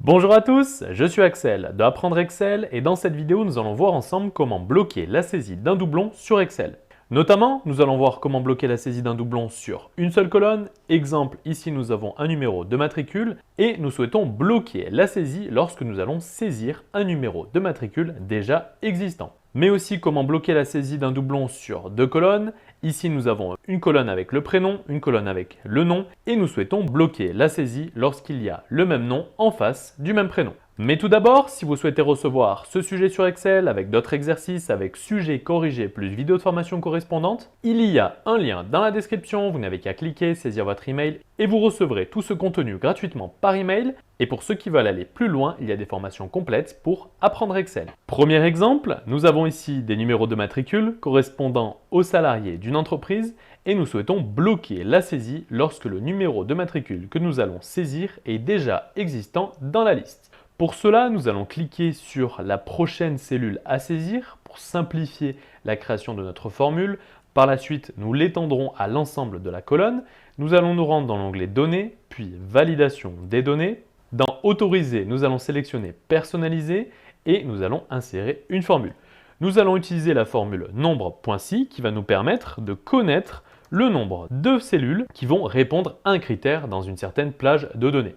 Bonjour à tous, je suis Axel de Apprendre Excel et dans cette vidéo nous allons voir ensemble comment bloquer la saisie d'un doublon sur Excel. Notamment, nous allons voir comment bloquer la saisie d'un doublon sur une seule colonne. Exemple, ici nous avons un numéro de matricule et nous souhaitons bloquer la saisie lorsque nous allons saisir un numéro de matricule déjà existant. Mais aussi comment bloquer la saisie d'un doublon sur deux colonnes. Ici, nous avons une colonne avec le prénom, une colonne avec le nom et nous souhaitons bloquer la saisie lorsqu'il y a le même nom en face du même prénom. Mais tout d'abord, si vous souhaitez recevoir ce sujet sur Excel avec d'autres exercices, avec sujets corrigés plus vidéos de formation correspondantes, il y a un lien dans la description, vous n'avez qu'à cliquer, saisir votre email et vous recevrez tout ce contenu gratuitement par email. Et pour ceux qui veulent aller plus loin, il y a des formations complètes pour apprendre Excel. Premier exemple, nous avons ici des numéros de matricule correspondant aux salariés d'une entreprise et nous souhaitons bloquer la saisie lorsque le numéro de matricule que nous allons saisir est déjà existant dans la liste. Pour cela, nous allons cliquer sur la prochaine cellule à saisir pour simplifier la création de notre formule. Par la suite, nous l'étendrons à l'ensemble de la colonne. Nous allons nous rendre dans l'onglet Données, puis Validation des données. Dans Autoriser, nous allons sélectionner Personnaliser et nous allons insérer une formule. Nous allons utiliser la formule nombre.si qui va nous permettre de connaître le nombre de cellules qui vont répondre à un critère dans une certaine plage de données.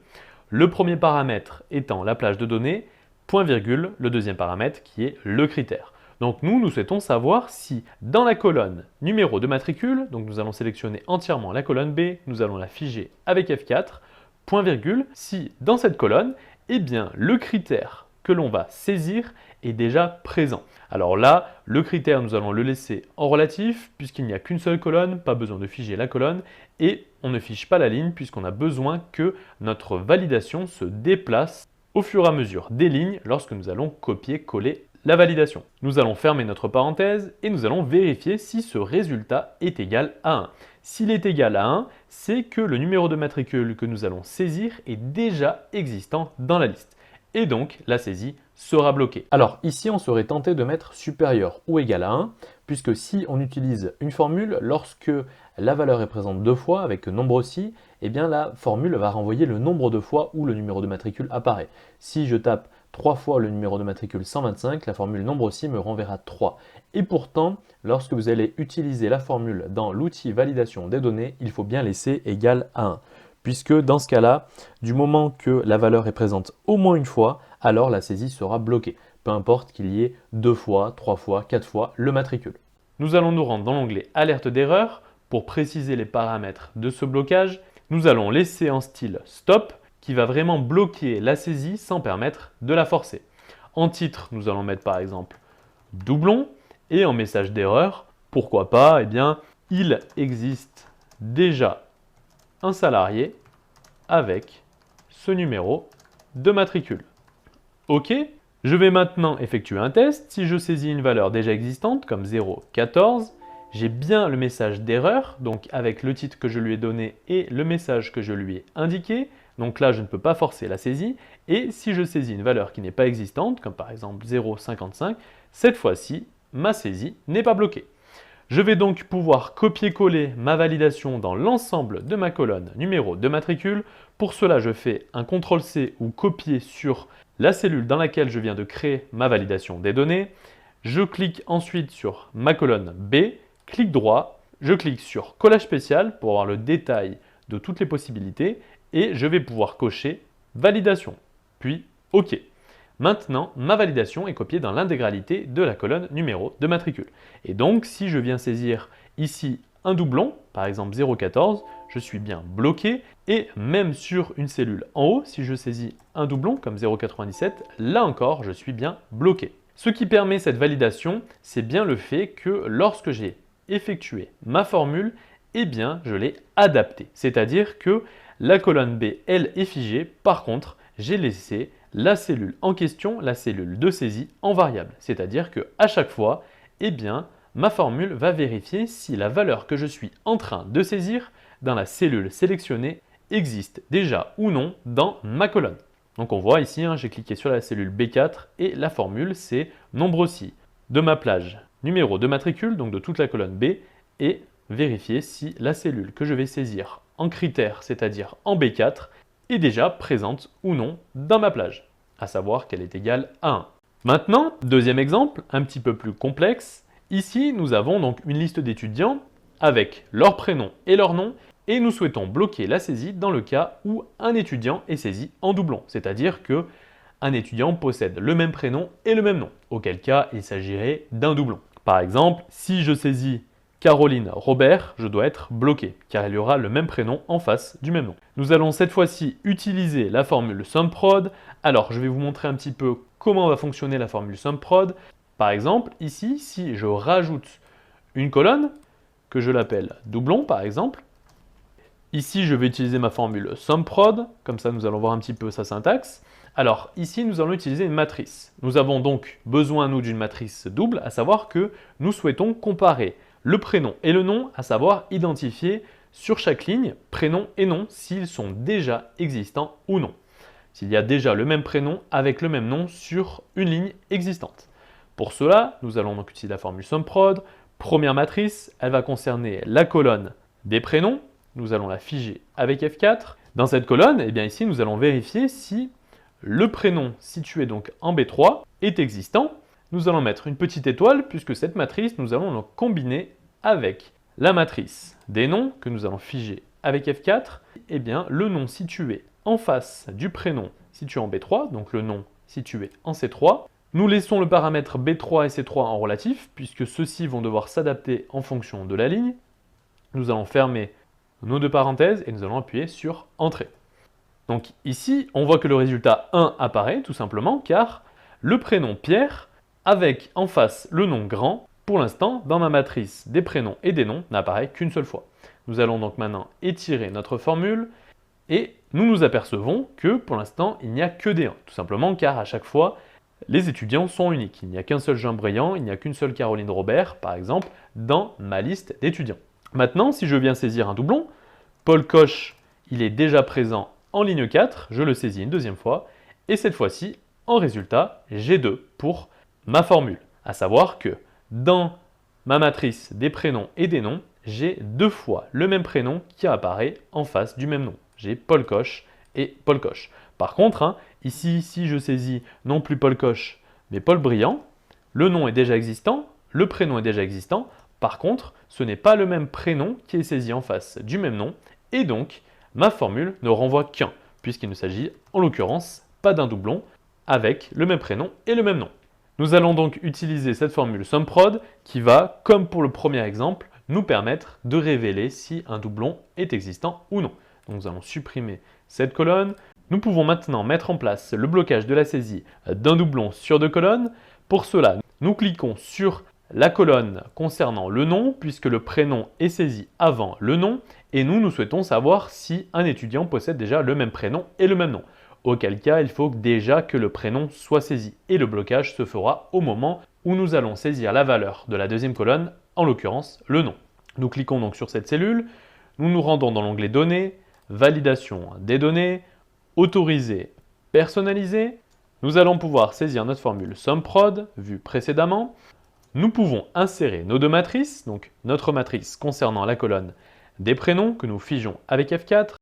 Le premier paramètre étant la plage de données, point virgule, le deuxième paramètre qui est le critère. Donc nous souhaitons savoir si dans la colonne numéro de matricule, donc nous allons sélectionner entièrement la colonne B, nous allons la figer avec F4, point virgule, si dans cette colonne, eh bien le critère que l'on va saisir est déjà présent. Alors là, le critère, nous allons le laisser en relatif puisqu'il n'y a qu'une seule colonne, pas besoin de figer la colonne et on ne fiche pas la ligne puisqu'on a besoin que notre validation se déplace au fur et à mesure des lignes lorsque nous allons copier-coller la validation. Nous allons fermer notre parenthèse et nous allons vérifier si ce résultat est égal à 1. S'il est égal à 1, c'est que le numéro de matricule que nous allons saisir est déjà existant dans la liste. Et donc, la saisie sera bloquée. Alors ici, on serait tenté de mettre supérieur ou égal à 1, puisque si on utilise une formule, lorsque la valeur est présente deux fois avec nombre aussi, eh bien la formule va renvoyer le nombre de fois où le numéro de matricule apparaît. Si je tape 3 fois le numéro de matricule 125, la formule nombre aussi me renverra 3. Et pourtant, lorsque vous allez utiliser la formule dans l'outil validation des données, il faut bien laisser égal à 1. Puisque dans ce cas-là, du moment que la valeur est présente au moins une fois, alors la saisie sera bloquée. Peu importe qu'il y ait 2 fois, 3 fois, 4 fois le matricule. Nous allons nous rendre dans l'onglet Alerte d'erreur. Pour préciser les paramètres de ce blocage, nous allons laisser en style Stop qui va vraiment bloquer la saisie sans permettre de la forcer. En titre, nous allons mettre par exemple doublon et en message d'erreur, pourquoi pas, eh bien, il existe déjà un salarié avec ce numéro de matricule. OK, je vais maintenant effectuer un test. Si je saisis une valeur déjà existante comme 0,14, j'ai bien le message d'erreur, donc avec le titre que je lui ai donné et le message que je lui ai indiqué. Donc là, je ne peux pas forcer la saisie. Et si je saisis une valeur qui n'est pas existante, comme par exemple 0,55, cette fois-ci, ma saisie n'est pas bloquée. Je vais donc pouvoir copier-coller ma validation dans l'ensemble de ma colonne numéro de matricule. Pour cela, je fais un CTRL-C ou copier sur la cellule dans laquelle je viens de créer ma validation des données. Je clique ensuite sur ma colonne B, clic droit, je clique sur collage spécial pour avoir le détail de toutes les possibilités et je vais pouvoir cocher validation, puis OK. Maintenant, ma validation est copiée dans l'intégralité de la colonne numéro de matricule. Et donc, si je viens saisir ici un doublon, par exemple 0,14, je suis bien bloqué. Et même sur une cellule en haut, si je saisis un doublon comme 0,97, là encore, je suis bien bloqué. Ce qui permet cette validation, c'est bien le fait que lorsque j'ai effectué ma formule, eh bien, je l'ai adaptée. C'est-à-dire que la colonne B, elle, est figée. Par contre, j'ai laissé la cellule en question, la cellule de saisie, en variable. C'est-à-dire qu'à chaque fois, eh bien, ma formule va vérifier si la valeur que je suis en train de saisir dans la cellule sélectionnée existe déjà ou non dans ma colonne. Donc on voit ici, j'ai cliqué sur la cellule B4 et la formule c'est nombre aussi de ma plage numéro de matricule, donc de toute la colonne B, et vérifier si la cellule que je vais saisir en critère, c'est-à-dire en B4, est déjà présente ou non dans ma plage, à savoir qu'elle est égale à 1. Maintenant, deuxième exemple, un petit peu plus complexe. Ici, nous avons donc une liste d'étudiants avec leur prénom et leur nom, et nous souhaitons bloquer la saisie dans le cas où un étudiant est saisi en doublon, c'est-à-dire que un étudiant possède le même prénom et le même nom, auquel cas il s'agirait d'un doublon. Par exemple, si je saisis Caroline Robert, je dois être bloqué, car il y aura le même prénom en face du même nom. Nous allons cette fois-ci utiliser la formule SUMPROD. Alors, je vais vous montrer un petit peu comment va fonctionner la formule SUMPROD. Par exemple, ici, si je rajoute une colonne, que je l'appelle doublon par exemple, ici je vais utiliser ma formule SUMPROD, comme ça nous allons voir un petit peu sa syntaxe. Alors ici nous allons utiliser une matrice. Nous avons donc besoin nous d'une matrice double, à savoir que nous souhaitons comparer le prénom et le nom, à savoir identifier sur chaque ligne prénom et nom s'ils sont déjà existants ou non. S'il y a déjà le même prénom avec le même nom sur une ligne existante. Pour cela, nous allons donc utiliser la formule SUMPROD. Première matrice, elle va concerner la colonne des prénoms. Nous allons la figer avec F4. Dans cette colonne, eh bien ici, nous allons vérifier si le prénom situé donc en B3 est existant. Nous allons mettre une petite étoile puisque cette matrice, nous allons la combiner avec la matrice des noms que nous allons figer avec F4. Eh bien, le nom situé en face du prénom situé en B3, donc le nom situé en C3. Nous laissons le paramètre B3 et C3 en relatif, puisque ceux-ci vont devoir s'adapter en fonction de la ligne. Nous allons fermer nos deux parenthèses et nous allons appuyer sur Entrée. Donc ici, on voit que le résultat 1 apparaît, tout simplement, car le prénom Pierre, avec en face le nom grand, pour l'instant, dans ma matrice des prénoms et des noms, n'apparaît qu'une seule fois. Nous allons donc maintenant étirer notre formule, et nous nous apercevons que, pour l'instant, il n'y a que des 1, tout simplement car à chaque fois, les étudiants sont uniques. Il n'y a qu'un seul Jean Briand, il n'y a qu'une seule Caroline Robert, par exemple, dans ma liste d'étudiants. Maintenant, si je viens saisir un doublon, Paul Coche, il est déjà présent en ligne 4, je le saisis une deuxième fois, et cette fois-ci, en résultat, j'ai 2 pour ma formule. À savoir que dans ma matrice des prénoms et des noms, j'ai 2 fois le même prénom qui apparaît en face du même nom. J'ai Paul Coche et Paul Coche. Par contre, ici, si je saisis non plus Paul Coche, mais Paul Briand, le nom est déjà existant, le prénom est déjà existant. Par contre, ce n'est pas le même prénom qui est saisi en face du même nom, et donc ma formule ne renvoie qu'un, puisqu'il ne s'agit en l'occurrence pas d'un doublon avec le même prénom et le même nom. Nous allons donc utiliser cette formule SUMPROD qui va, comme pour le premier exemple, nous permettre de révéler si un doublon est existant ou non. Donc nous allons supprimer cette colonne. Nous pouvons maintenant mettre en place le blocage de la saisie d'un doublon sur 2 colonnes. Pour cela, nous cliquons sur la colonne concernant le nom, puisque le prénom est saisi avant le nom, et nous souhaitons savoir si un étudiant possède déjà le même prénom et le même nom. Auquel cas, il faut déjà que le prénom soit saisi, et le blocage se fera au moment où nous allons saisir la valeur de la deuxième colonne, en l'occurrence le nom. Nous cliquons donc sur cette cellule, nous nous rendons dans l'onglet Données, Validation des données, Autoriser, Personnaliser. Nous allons pouvoir saisir notre formule SUMPROD, vue précédemment. Nous pouvons insérer nos deux matrices, donc notre matrice concernant la colonne des prénoms que nous figeons avec F4.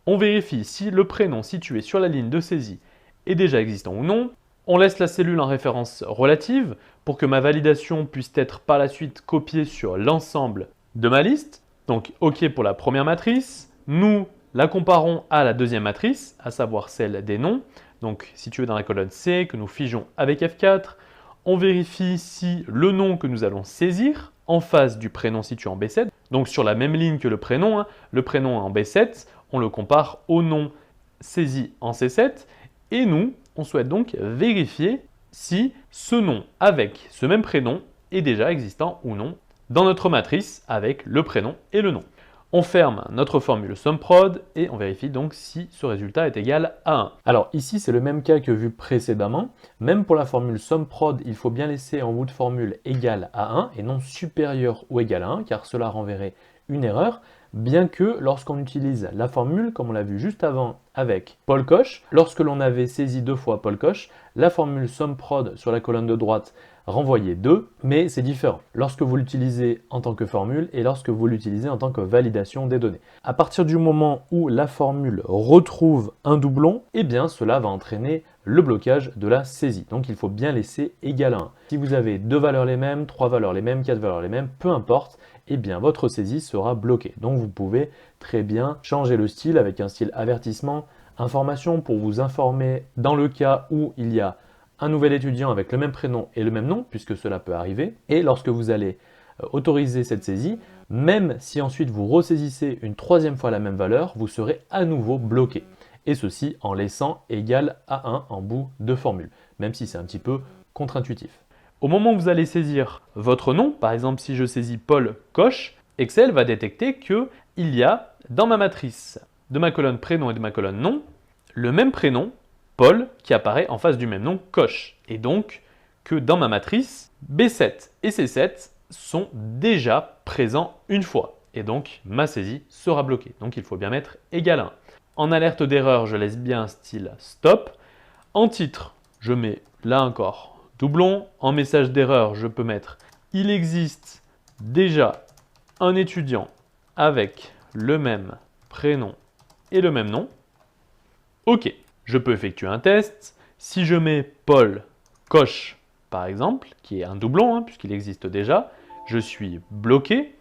On vérifie si le prénom situé sur la ligne de saisie est déjà existant ou non. On laisse la cellule en référence relative pour que ma validation puisse être par la suite copiée sur l'ensemble de ma liste. Donc OK pour la première matrice. Nous la comparons à la deuxième matrice, à savoir celle des noms, donc située dans la colonne C que nous figeons avec F4. On vérifie si le nom que nous allons saisir en face du prénom situé en B7, donc sur la même ligne que le prénom en B7, on le compare au nom saisi en C7, et nous, on souhaite donc vérifier si ce nom avec ce même prénom est déjà existant ou non dans notre matrice avec le prénom et le nom. On ferme notre formule SUMPROD et on vérifie donc si ce résultat est égal à 1. Alors ici, c'est le même cas que vu précédemment. Même pour la formule SUMPROD, il faut bien laisser en bout de formule égal à 1 et non supérieur ou égal à 1, car cela renverrait une erreur, bien que lorsqu'on utilise la formule, comme on l'a vu juste avant avec Paul Coche. Lorsque l'on avait saisi 2 fois Paul Coche, la formule SUMPROD sur la colonne de droite renvoyait 2, mais c'est différent lorsque vous l'utilisez en tant que formule et lorsque vous l'utilisez en tant que validation des données. À partir du moment où la formule retrouve un doublon, eh bien cela va entraîner le blocage de la saisie. Donc il faut bien laisser égal à 1. Si vous avez 2 valeurs les mêmes, 3 valeurs les mêmes, 4 valeurs les mêmes, peu importe, eh bien votre saisie sera bloquée. Donc vous pouvez très bien changer le style avec un style avertissement, information pour vous informer dans le cas où il y a un nouvel étudiant avec le même prénom et le même nom, puisque cela peut arriver. Et lorsque vous allez autoriser cette saisie, même si ensuite vous ressaisissez une 3e fois la même valeur, vous serez à nouveau bloqué. Et ceci en laissant égal à 1 en bout de formule, même si c'est un petit peu contre-intuitif. Au moment où vous allez saisir votre nom, par exemple si je saisis Paul Coche, Excel va détecter qu'il y a dans ma matrice de ma colonne prénom et de ma colonne nom, le même prénom, Paul, qui apparaît en face du même nom, Coche. Et donc que dans ma matrice, B7 et C7 sont déjà présents une fois. Et donc ma saisie sera bloquée. Donc il faut bien mettre égal à 1. En alerte d'erreur, je laisse bien un style stop. En titre, je mets là encore doublon. En message d'erreur, je peux mettre il existe déjà un étudiant avec le même prénom et le même nom. OK, je peux effectuer un test. Si je mets Paul Coche, par exemple, qui est un doublon, puisqu'il existe déjà, je suis bloqué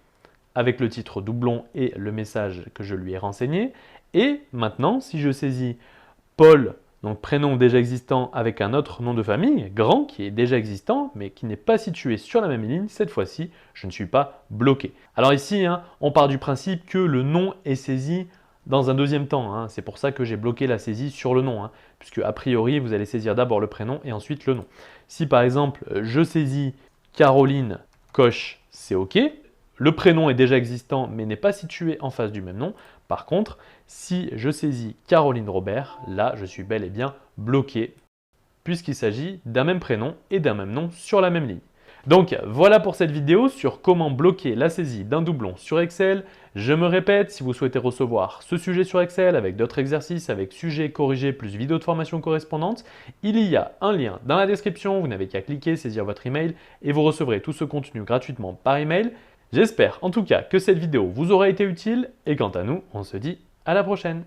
avec le titre doublon et le message que je lui ai renseigné. Et maintenant, si je saisis Paul, donc prénom déjà existant avec un autre nom de famille, Grand, qui est déjà existant, mais qui n'est pas situé sur la même ligne, cette fois-ci, je ne suis pas bloqué. Alors ici, on part du principe que le nom est saisi dans un deuxième temps. C'est pour ça que j'ai bloqué la saisie sur le nom, puisque a priori, vous allez saisir d'abord le prénom et ensuite le nom. Si par exemple, je saisis Caroline Coche, c'est OK. Le prénom est déjà existant, mais n'est pas situé en face du même nom. Par contre, si je saisis Caroline Robert, là, je suis bel et bien bloqué, puisqu'il s'agit d'un même prénom et d'un même nom sur la même ligne. Donc voilà pour cette vidéo sur comment bloquer la saisie d'un doublon sur Excel. Je me répète, si vous souhaitez recevoir ce sujet sur Excel avec d'autres exercices, avec sujets corrigés plus vidéos de formation correspondantes, il y a un lien dans la description. Vous n'avez qu'à cliquer, saisir votre email et vous recevrez tout ce contenu gratuitement par email. J'espère en tout cas que cette vidéo vous aura été utile et quant à nous, on se dit à la prochaine.